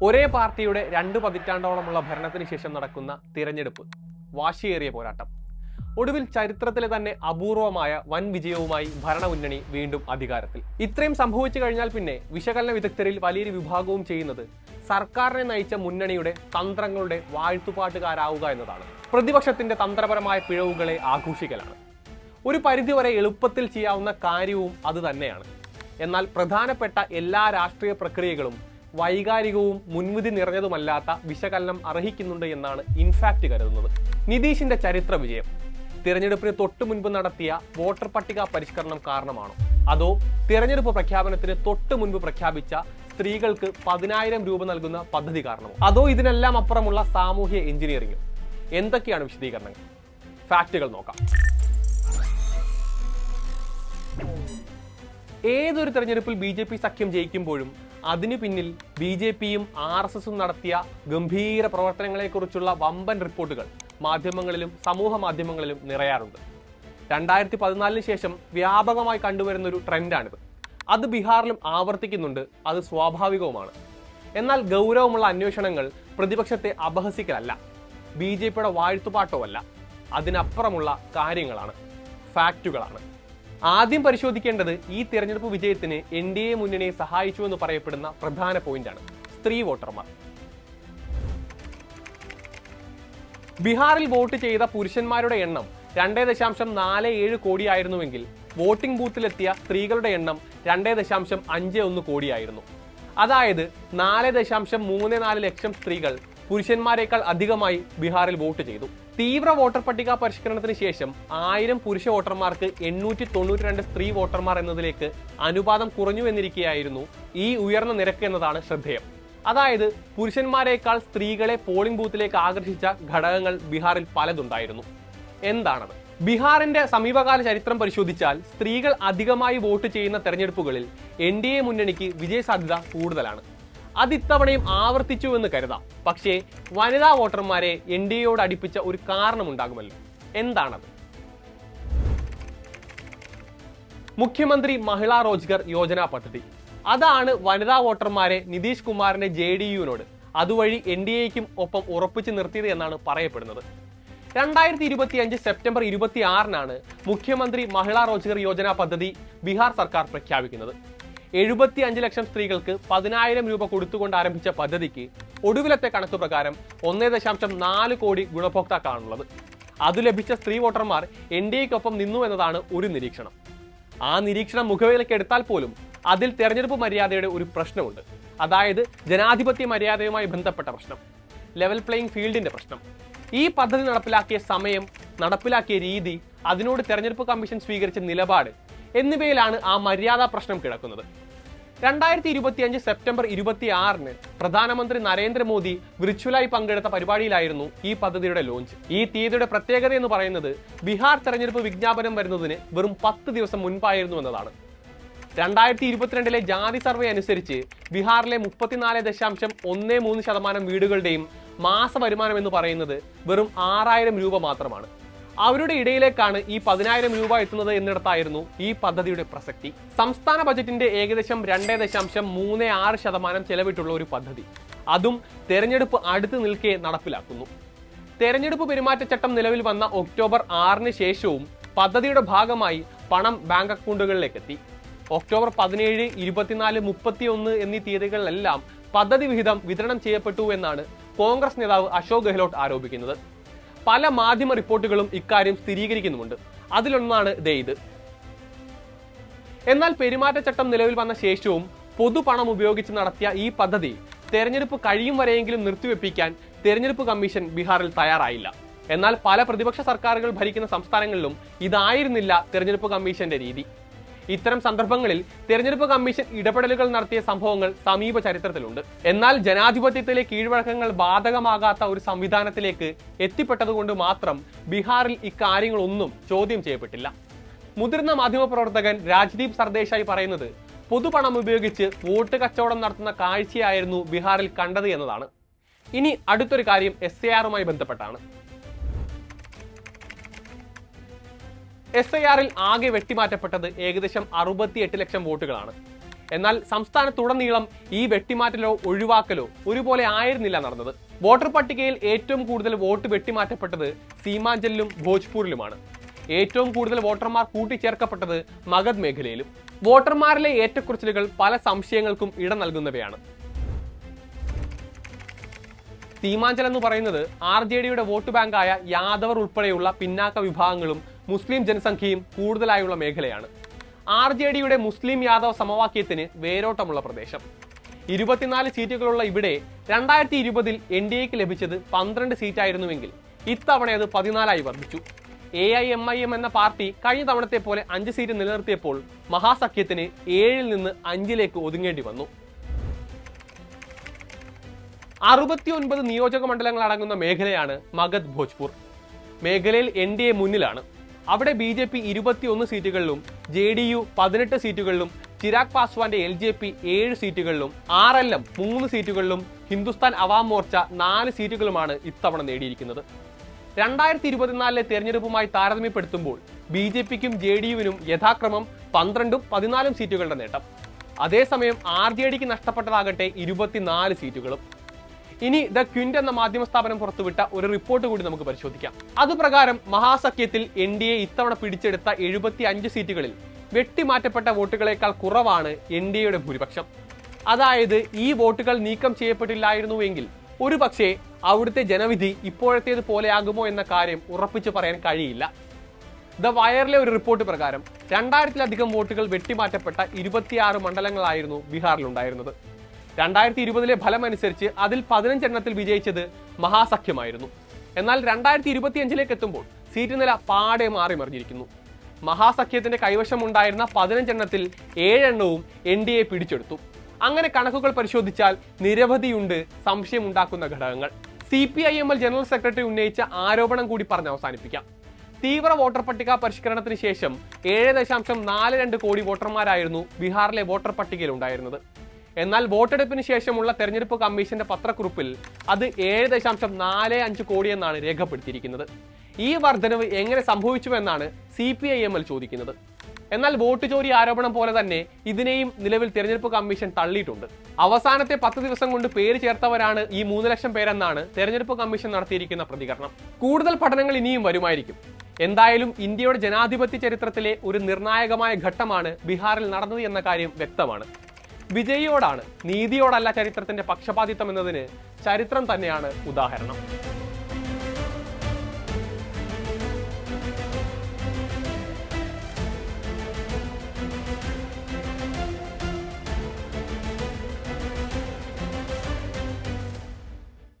ഒരേ പാർട്ടിയുടെ 2 പതിറ്റാണ്ടോളമുള്ള ഭരണത്തിന് ശേഷം നടക്കുന്ന തിരഞ്ഞെടുപ്പ്, വാശിയേറിയ പോരാട്ടം. ഒടുവിൽ ചരിത്രത്തിലെ തന്നെ അപൂർവമായ വൻ വിജയവുമായി ഭരണമുന്നണി വീണ്ടും അധികാരത്തിൽ. ഇത്രയും സംഭവിച്ചു കഴിഞ്ഞാൽ പിന്നെ വിശകലന വിദഗ്ധരിൽ വലിയൊരു വിഭാഗവും ചെയ്യുന്നത് സർക്കാരിനെ നയിച്ച മുന്നണിയുടെ തന്ത്രങ്ങളുടെ വാഴ്ത്തുപാട്ടുകാരാവുക എന്നതാണ്. പ്രതിപക്ഷത്തിന്റെ തന്ത്രപരമായ പിഴവുകളെ ആഘോഷിക്കലാണ്. ഒരു പരിധിവരെ എളുപ്പത്തിൽ ചെയ്യാവുന്ന കാര്യവും അത് തന്നെയാണ്. എന്നാൽ പ്രധാനപ്പെട്ട എല്ലാ രാഷ്ട്രീയ പ്രക്രിയകളും വൈകാരികവും മുൻവിധി നിറഞ്ഞതുമല്ലാത്ത വിശകലനം അർഹിക്കുന്നുണ്ട് എന്നാണ് ഇൻഫാക്ട് കരുതുന്നത്. നിതീഷിന്റെ ചരിത്ര വിജയം തിരഞ്ഞെടുപ്പിന് തൊട്ടു മുൻപ് നടത്തിയ വോട്ടർ പട്ടിക പരിഷ്കരണം കാരണമാണോ, അതോ തിരഞ്ഞെടുപ്പ് പ്രഖ്യാപനത്തിന് തൊട്ടു മുൻപ് പ്രഖ്യാപിച്ച സ്ത്രീകൾക്ക് 10,000 രൂപ നൽകുന്ന പദ്ധതി കാരണമോ, അതോ ഇതിനെല്ലാം അപ്പുറമുള്ള സാമൂഹ്യ എഞ്ചിനീയറിംഗും? എന്തൊക്കെയാണ് വിശദീകരണങ്ങൾ? ഫാക്റ്റുകൾ നോക്കാം. ഏതൊരു തെരഞ്ഞെടുപ്പിൽ BJP സഖ്യം ജയിക്കുമ്പോഴും അതിനു പിന്നിൽ BJPയും RSSും നടത്തിയ ഗംഭീര പ്രവർത്തനങ്ങളെക്കുറിച്ചുള്ള വമ്പൻ റിപ്പോർട്ടുകൾ മാധ്യമങ്ങളിലും സമൂഹ മാധ്യമങ്ങളിലും നിറയാറുണ്ട്. 2014 ശേഷം വ്യാപകമായി കണ്ടുവരുന്ന ഒരു ട്രെൻഡാണിത്. അത് ബീഹാറിലും ആവർത്തിക്കുന്നുണ്ട്. അത് സ്വാഭാവികവുമാണ്. എന്നാൽ ഗൗരവമുള്ള അന്വേഷണങ്ങൾ പ്രതിപക്ഷത്തെ അപഹസിക്കലല്ല, BJPയുടെ വാഴ്ത്തുപാട്ടോ അല്ല, അതിനപ്പുറമുള്ള കാര്യങ്ങളാണ്, ഫാക്റ്റുകളാണ്. ആദ്യം പരിശോധിക്കേണ്ടത് ഈ തിരഞ്ഞെടുപ്പ് വിജയത്തിന് NDA മുന്നണിയെ സഹായിച്ചു എന്ന് പറയപ്പെടുന്ന പ്രധാന പോയിന്റാണ്: സ്ത്രീ വോട്ടർമാർ. ബീഹാറിൽ വോട്ട് ചെയ്ത പുരുഷന്മാരുടെ എണ്ണം 2.47 കോടിയായിരുന്നുവെങ്കിൽ വോട്ടിംഗ് ബൂത്തിലെത്തിയ സ്ത്രീകളുടെ എണ്ണം 2.51 കോടിയായിരുന്നു. അതായത് 4.34 ലക്ഷം സ്ത്രീകൾ പുരുഷന്മാരെക്കാൾ അധികമായി ബീഹാറിൽ വോട്ട് ചെയ്തു. തീവ്ര വോട്ടർ പട്ടിക പരിഷ്കരണത്തിന് ശേഷം 1000 പുരുഷ വോട്ടർമാർക്ക് 892 സ്ത്രീ വോട്ടർമാർ എന്നതിലേക്ക് അനുപാതം കുറഞ്ഞു എന്നിരിക്കെയായിരുന്നു ഈ ഉയർന്ന നിരക്ക് എന്നതാണ് ശ്രദ്ധേയം. അതായത് പുരുഷന്മാരെക്കാൾ സ്ത്രീകളെ പോളിംഗ് ബൂത്തിലേക്ക് ആകർഷിച്ച ഘടകങ്ങൾ ബീഹാറിൽ പലതുണ്ടായിരുന്നു. എന്താണത്? ബീഹാറിന്റെ സമീപകാല ചരിത്രം പരിശോധിച്ചാൽ സ്ത്രീകൾ അധികമായി വോട്ട് ചെയ്യുന്ന തെരഞ്ഞെടുപ്പുകളിൽ NDA മുന്നണിക്ക് വിജയസാധ്യത കൂടുതലാണ്. അത് ഇത്തവണയും ആവർത്തിച്ചുവെന്ന് കരുതാം. പക്ഷേ വനിതാ വോട്ടർമാരെ NDAയോട് അടുപ്പിച്ച ഒരു കാരണമുണ്ടാകുമല്ലോ. എന്താണത്? മുഖ്യമന്ത്രി മഹിളാ റോജ്ഗർ യോജന പദ്ധതി. അതാണ് വനിതാ വോട്ടർമാരെ നിതീഷ് കുമാറിന്റെ JDUവിനോട്, അതുവഴി NDAയ്ക്കും ഒപ്പം ഉറപ്പിച്ചു നിർത്തിയത് എന്നാണ് പറയപ്പെടുന്നത്. 2025 സെപ്റ്റംബർ 26-നാണ് മുഖ്യമന്ത്രി മഹിളാ റോജ്ഗർ യോജന പദ്ധതി ബീഹാർ സർക്കാർ പ്രഖ്യാപിക്കുന്നത്. 75 ലക്ഷം സ്ത്രീകൾക്ക് 10,000 രൂപ കൊടുത്തുകൊണ്ട് ആരംഭിച്ച പദ്ധതിക്ക് ഒടുവിലത്തെ കണക്ക് പ്രകാരം 1.4 കോടി ഗുണഭോക്താക്കളാണുള്ളത്. അത് ലഭിച്ച സ്ത്രീ വോട്ടർമാർ NDAയ്ക്കൊപ്പം നിന്നു എന്നതാണ് ഒരു നിരീക്ഷണം. ആ നിരീക്ഷണം മുഖവിലക്കെടുത്താൽ പോലും അതിൽ തെരഞ്ഞെടുപ്പ് മര്യാദയുടെ ഒരു പ്രശ്നമുണ്ട്. അതായത് ജനാധിപത്യ മര്യാദയുമായി ബന്ധപ്പെട്ട പ്രശ്നം, ലെവൽ പ്ലേയിങ് ഫീൽഡിന്റെ പ്രശ്നം. ഈ പദ്ധതി നടപ്പിലാക്കിയ സമയം, നടപ്പിലാക്കിയ രീതി, അതിനോട് തെരഞ്ഞെടുപ്പ് കമ്മീഷൻ സ്വീകരിച്ച നിലപാട് എന്നിവയിലാണ് ആ മര്യാദാ പ്രശ്നം കിടക്കുന്നത്. 2025 സെപ്റ്റംബർ 26-ന് പ്രധാനമന്ത്രി നരേന്ദ്രമോദി വിർച്വലായി പങ്കെടുത്ത പരിപാടിയിലായിരുന്നു ഈ പദ്ധതിയുടെ ലോഞ്ച്. ഈ തീയതിയുടെ പ്രത്യേകത എന്ന് പറയുന്നത് ബീഹാർ തെരഞ്ഞെടുപ്പ് വിജ്ഞാപനം വരുന്നതിന് വെറും 10 ദിവസം മുൻപായിരുന്നു എന്നതാണ്. 2022-ലെ ജാതി സർവേ അനുസരിച്ച് ബീഹാറിലെ 34.13% വീടുകളുടെയും മാസ വരുമാനം എന്ന് പറയുന്നത് വെറും 6,000 രൂപ മാത്രമാണ്. അവരുടെ ഇടയിലേക്കാണ് ഈ 10,000 രൂപ എത്തുന്നത് എന്നിടത്തായിരുന്നു ഈ പദ്ധതിയുടെ പ്രസക്തി. സംസ്ഥാന ബജറ്റിന്റെ ഏകദേശം 2.36% ചെലവിട്ടുള്ള ഒരു പദ്ധതി, അതും തെരഞ്ഞെടുപ്പ് അടുത്ത് നിൽക്കെ നടപ്പിലാക്കുന്നു. തെരഞ്ഞെടുപ്പ് പെരുമാറ്റച്ചട്ടം നിലവിൽ വന്ന ഒക്ടോബർ 6-ന് ശേഷവും പദ്ധതിയുടെ ഭാഗമായി പണം ബാങ്ക് അക്കൗണ്ടുകളിലേക്ക് എത്തി. ഒക്ടോബർ 17, 24, 31 എന്നീ തീയതികളിലെല്ലാം പദ്ധതി വിഹിതം വിതരണം ചെയ്യപ്പെട്ടു എന്നാണ് കോൺഗ്രസ് നേതാവ് അശോക് ഗെഹ്ലോട്ട് ആരോപിക്കുന്നത്. പല മാധ്യമ റിപ്പോർട്ടുകളും ഇക്കാര്യം സ്ഥിരീകരിക്കുന്നുമുണ്ട്. അതിലൊന്നാണ് ഇത്. എന്നാൽ പെരുമാറ്റച്ചട്ടം നിലവിൽ വന്ന ശേഷവും പൊതുപണം ഉപയോഗിച്ച് നടത്തിയ ഈ പദ്ധതി തെരഞ്ഞെടുപ്പ് കഴിയും വരെയെങ്കിലും നിർത്തിവെപ്പിക്കാൻ തെരഞ്ഞെടുപ്പ് കമ്മീഷൻ ബീഹാറിൽ തയ്യാറായില്ല. എന്നാൽ പല പ്രതിപക്ഷ സർക്കാരുകൾ ഭരിക്കുന്ന സംസ്ഥാനങ്ങളിലും ഇതായിരുന്നില്ല തെരഞ്ഞെടുപ്പ് കമ്മീഷന്റെ രീതി. ഇത്തരം സന്ദർഭങ്ങളിൽ തെരഞ്ഞെടുപ്പ് കമ്മീഷൻ ഇടപെടലുകൾ നടത്തിയ സംഭവങ്ങൾ സമീപ ചരിത്രത്തിലുണ്ട്. എന്നാൽ ജനാധിപത്യത്തിലെ കീഴ്വഴക്കങ്ങൾ ബാധകമാകാത്ത ഒരു സംവിധാനത്തിലേക്ക് എത്തിപ്പെട്ടതുകൊണ്ട് മാത്രം ബീഹാറിൽ ഇക്കാര്യങ്ങളൊന്നും ചോദ്യം ചെയ്യപ്പെട്ടില്ല. മുതിർന്ന മാധ്യമപ്രവർത്തകൻ രാജ്ദീപ് സർദേശായി പറയുന്നത് പൊതുപണം ഉപയോഗിച്ച് വോട്ട് കച്ചവടം നടത്തുന്ന കാഴ്ചയായിരുന്നു ബീഹാറിൽ കണ്ടത് എന്നതാണ്. ഇനി അടുത്തൊരു കാര്യം SIRുമായി ബന്ധപ്പെട്ടാണ്. SIRൽ ആകെ വെട്ടിമാറ്റപ്പെട്ടത് ഏകദേശം 68 ലക്ഷം വോട്ടുകളാണ്. എന്നാൽ സംസ്ഥാനത്തുടനീളം ഈ വെട്ടിമാറ്റലോ ഒഴിവാക്കലോ ഒരുപോലെ ആയിരുന്നില്ല നടന്നത്. വോട്ടർ പട്ടികയിൽ ഏറ്റവും കൂടുതൽ വോട്ട് വെട്ടിമാറ്റപ്പെട്ടത് സീമാഞ്ചലിലും ഭോജ്പൂരിലുമാണ്. ഏറ്റവും കൂടുതൽ വോട്ടർമാർ കൂട്ടിച്ചേർക്കപ്പെട്ടത് മഗധ് മേഖലയിലും. വോട്ടർമാരിലെ ഏറ്റക്കുറച്ചിലുകൾ പല സംശയങ്ങൾക്കും ഇട നൽകുന്നവയാണ്. സീമാഞ്ചൽ എന്ന് പറയുന്നത് RJDയുടെ വോട്ട് ബാങ്കായ യാദവർ ഉൾപ്പെടെയുള്ള പിന്നാക്ക വിഭാഗങ്ങളും മുസ്ലിം ജനസംഖ്യയും കൂടുതലായുള്ള മേഖലയാണ്. RJDയുടെ മുസ്ലിം യാദവ് സമവാക്യത്തിന് വേരോട്ടമുള്ള പ്രദേശം. 24 സീറ്റുകളുള്ള ഇവിടെ 2020 NDAക്ക് ലഭിച്ചത് 12 സീറ്റായിരുന്നുവെങ്കിൽ ഇത്തവണ അത് 14ആയി വർദ്ധിച്ചു. AIMIM എന്ന പാർട്ടി കഴിഞ്ഞ തവണത്തെ പോലെ 5 സീറ്റ് നിലനിർത്തിയപ്പോൾ മഹാസഖ്യത്തിന് 7-ൽ നിന്ന് 5-ലേക്ക് ഒതുങ്ങേണ്ടി വന്നു. 69 നിയോജക മണ്ഡലങ്ങൾ അടങ്ങുന്ന മേഖലയാണ് മഗധ് ഭോജ്പൂർ. മേഖലയിൽ NDA മുന്നിലാണ്. അവിടെ BJP 21 സീറ്റുകളിലും JDU 18 സീറ്റുകളിലും ചിരാഗ് പാസ്വാന്റെ LJP 7 സീറ്റുകളിലും RLM 3 സീറ്റുകളിലും ഹിന്ദുസ്ഥാൻ അവാം മോർച്ച 4 സീറ്റുകളുമാണ് ഇത്തവണ നേടിയിരിക്കുന്നത്. 2024 തെരഞ്ഞെടുപ്പുമായി താരതമ്യപ്പെടുത്തുമ്പോൾ BJPക്കും JDUവിനും യഥാക്രമം 12ഉം 14ഉം സീറ്റുകളുടെ നേട്ടം. അതേസമയം RJDക്ക് നഷ്ടപ്പെട്ടതാകട്ടെ 24 സീറ്റുകളും. ഇനി ദ ക്വിന്റ് എന്ന മാധ്യമ സ്ഥാപനം പുറത്തുവിട്ട ഒരു റിപ്പോർട്ട് കൂടി നമുക്ക് പരിശോധിക്കാം. അതുപ്രകാരം മഹാസഖ്യത്തിൽ NDA ഇത്തവണ പിടിച്ചെടുത്ത 75 സീറ്റുകളിൽ വെട്ടിമാറ്റപ്പെട്ട വോട്ടുകളേക്കാൾ കുറവാണ് NDAയുടെ ഭൂരിപക്ഷം. അതായത് ഈ വോട്ടുകൾ നീക്കം ചെയ്യപ്പെട്ടില്ലായിരുന്നുവെങ്കിൽ ഒരുപക്ഷെ അവിടുത്തെ ജനവിധി ഇപ്പോഴത്തേത് പോലെയാകുമോ എന്ന കാര്യം ഉറപ്പിച്ചു പറയാൻ കഴിയില്ല. ദ വയറിലെ ഒരു റിപ്പോർട്ട് പ്രകാരം 2000-ലധികം വോട്ടുകൾ വെട്ടിമാറ്റപ്പെട്ട 26 മണ്ഡലങ്ങളായിരുന്നു ബീഹാറിലുണ്ടായിരുന്നത്. 2020 ഫലമനുസരിച്ച് അതിൽ 15 എണ്ണത്തിൽ വിജയിച്ചത് മഹാസഖ്യമായിരുന്നു. എന്നാൽ 2025 എത്തുമ്പോൾ സീറ്റ് നില പാടെ മാറി മറിഞ്ഞിരിക്കുന്നു. മഹാസഖ്യത്തിന്റെ കൈവശമുണ്ടായിരുന്ന 15 എണ്ണത്തിൽ 7 എണ്ണവും NDA പിടിച്ചെടുത്തു. അങ്ങനെ കണക്കുകൾ പരിശോധിച്ചാൽ നിരവധിയുണ്ട് സംശയമുണ്ടാക്കുന്ന ഘടകങ്ങൾ. CPIML ജനറൽ സെക്രട്ടറി ഉന്നയിച്ച ആരോപണം കൂടി പറഞ്ഞ് അവസാനിപ്പിക്കാം. തീവ്ര വോട്ടർ പട്ടിക പരിഷ്കരണത്തിന് ശേഷം 7.42 കോടി വോട്ടർമാരായിരുന്നു ബീഹാറിലെ വോട്ടർ പട്ടികയിൽ ഉണ്ടായിരുന്നത്. എന്നാൽ വോട്ടെടുപ്പിന് ശേഷമുള്ള തെരഞ്ഞെടുപ്പ് കമ്മീഷന്റെ പത്രക്കുറിപ്പിൽ അത് 7.45 കോടി എന്നാണ് രേഖപ്പെടുത്തിയിരിക്കുന്നത്. ഈ വർധനവ് എങ്ങനെ സംഭവിച്ചുവെന്നാണ് CPIML ചോദിക്കുന്നത്. എന്നാൽ വോട്ട് ചോരി ആരോപണം പോലെ തന്നെ ഇതിനെയും നിലവിൽ തെരഞ്ഞെടുപ്പ് കമ്മീഷൻ തള്ളിയിട്ടുണ്ട്. അവസാനത്തെ 10 ദിവസം കൊണ്ട് പേര് ചേർത്തവരാണ് ഈ 3 ലക്ഷം പേരെന്നാണ് തെരഞ്ഞെടുപ്പ് കമ്മീഷൻ നടത്തിയിരിക്കുന്ന പ്രതികരണം. കൂടുതൽ പഠനങ്ങൾ ഇനിയും വരുമായിരിക്കും. എന്തായാലും ഇന്ത്യയുടെ ജനാധിപത്യ ചരിത്രത്തിലെ ഒരു നിർണായകമായ ഘട്ടമാണ് ബീഹാറിൽ നടന്നത് എന്ന കാര്യം വ്യക്തമാണ്. വിജയിയോടാണ്, നീതിയോടല്ല ചരിത്രത്തിന്റെ പക്ഷപാതിത്വം എന്നതിന് ചരിത്രം തന്നെയാണ് ഉദാഹരണം.